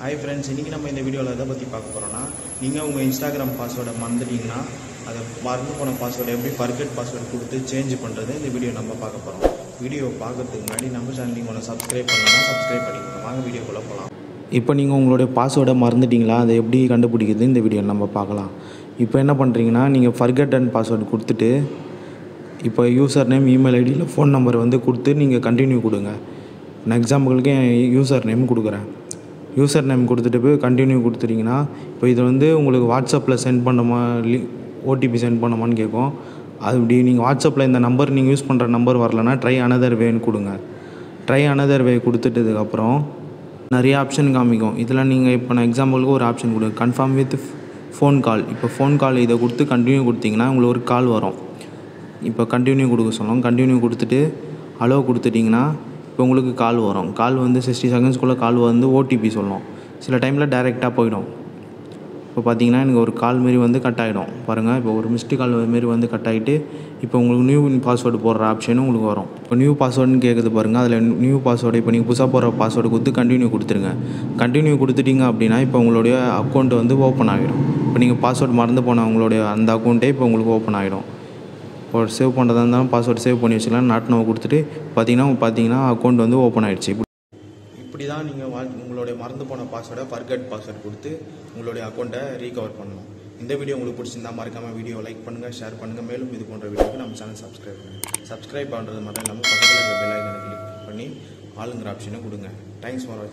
Hi friends, இன்றைக்கி நம்ம இந்த வீடியோவில் எதை பற்றி பார்க்க போகிறோன்னா, நீங்கள் உங்கள் இன்ஸ்டாகிராம் பாஸ்வேர்டை மறந்துட்டீங்கன்னா அதை மறந்து போன பாஸ்வேர்டை எப்படி ஃபர்கெட் பாஸ்வேர்டு கொடுத்து சேஞ்ச் பண்ணுறது இந்த வீடியோ நம்ம பார்க்க போகிறோம். வீடியோ பார்க்கறதுக்கு முன்னாடி நம்ம சேனல் ஒன்று சப்ஸ்கிரைப் பண்ணலாம், சப்ஸ்கிரைப் பண்ணிக்கோங்க. வாங்க வீடியோக்குள்ளே போகலாம். இப்போ நீங்கள் உங்களுடைய பாஸ்வேர்டை மறந்துட்டிங்களா, அதை எப்படி கண்டுபிடிக்கிறது இந்த வீடியோ நம்ம பார்க்கலாம். இப்போ என்ன பண்ணுறீங்கன்னா, நீங்கள் ஃபர்கெட் அண்ட் பாஸ்வேர்டு கொடுத்துட்டு இப்போ யூசர் நேம், இமெயில் ஐடியில் ஃபோன் நம்பர் கொடுத்து நீங்கள் கண்டினியூ கொடுங்க. நான் எக்ஸாம்பிளுக்கு என் யூசர் நேம் கொடுக்குறேன். யூசர் நேம் கொடுத்துட்டு போய் கண்டினியூ கொடுத்துட்டிங்கன்னா, இப்போ இது உங்களுக்கு வாட்ஸ்அப்பில் சென்ட் பண்ணமா ஓடிபி சென்ட் பண்ணமான்னு கேட்கும். அது இப்படி நீங்கள் வாட்ஸ்அப்பில் இந்த நம்பர் நீங்கள் யூஸ் பண்ணுற நம்பர் வரலன்னா ட்ரை அனதர் வேன்னு கொடுங்க. ட்ரை அனதர் வே கொடுத்துட்டதுக்கப்புறம் நிறைய ஆப்ஷன் காமிக்கும். இதில் நீங்கள் இப்போ நான் எக்ஸாம்பிளுக்கு ஒரு ஆப்ஷன் கொடுங்க, கன்ஃபார்ம் வித் ஃபோன் கால். இப்போ ஃபோன் கால் இதை கொடுத்து கண்டினியூ கொடுத்தீங்கன்னா உங்களுக்கு ஒரு கால் வரும். இப்போ கண்டினியூ கொடுக்க சொல்லுவோம். கண்டினியூ கொடுத்துட்டு அலோ கொடுத்துட்டிங்கன்னா இப்போ உங்களுக்கு கால் வரும். கால் 60 செகண்ட்ஸ்குள்ளே கால் ஓடிபி சொல்லும். சில டைமில் டைரெக்டாக போயிடும். இப்போ பார்த்தீங்கன்னா எனக்கு ஒரு கால் மாரி கட் ஆகிடும் பாருங்கள். இப்போ ஒரு மிஸ்டு கால் மாரி கட் ஆகிட்டு இப்போ உங்களுக்கு நியூ பாஸ்வேர்டு போடுற ஆப்ஷனும் உங்களுக்கு வரும். இப்போ நியூ பாஸ்வேர்டுன்னு கேட்குது பாருங்கள். அதில் நியூ பாஸ்வேர்டு இப்போ நீங்கள் புதுசாக போடுற பாஸ்வேர்டு கொடுத்து கண்டினியூ கொடுத்துருங்க. கண்டினியூ கொடுத்துட்டிங்க அப்படின்னா இப்போ உங்களுடைய அக்கௌண்ட் ஓப்பன் ஆகிடும். இப்போ நீங்கள் பாஸ்வேர்டு மறந்து போன உங்களுடைய அந்த அக்கௌண்ட்டே இப்போ உங்களுக்கு ஓப்பன் ஆகிடும். இப்போ சேவ் பண்ணுறதா இருந்தாலும் பாஸ்வேர்டு சேவ் பண்ணி வச்சுக்கலாம். நாட் கொடுத்துட்டு பார்த்தீங்கன்னா அக்கௌண்ட் ஓப்பன் ஆகிடுச்சு. இப்படி தான் நீங்கள் உங்களுடைய மறந்து போன பாஸ்வேர்டை ஃபர்கெட் பாஸ்வேர்டு கொடுத்து உங்களுடைய அக்கௌண்ட்டை ரீகவர் பண்ணணும். இந்த வீடியோ உங்களுக்கு பிடிச்சிருந்தா மறக்காமல் வீடியோ லைக் பண்ணுங்கள், ஷேர் பண்ணுங்கள். மேலும் இது போன்ற வீடியோக்கு நம்ம சேனல் சப்ஸ்கிரைப் பண்ணுங்கள். சப்ஸ்கிரைப் பண்ணுறது மட்டும் இல்லாமல் பக்கத்தில் இருக்க பெல் ஐக்கானை கிளிக் பண்ணி ஆளுங்கிற ஆப்ஷனை கொடுங்க. தேங்க்ஸ் ஃபார் வாட்சிங்.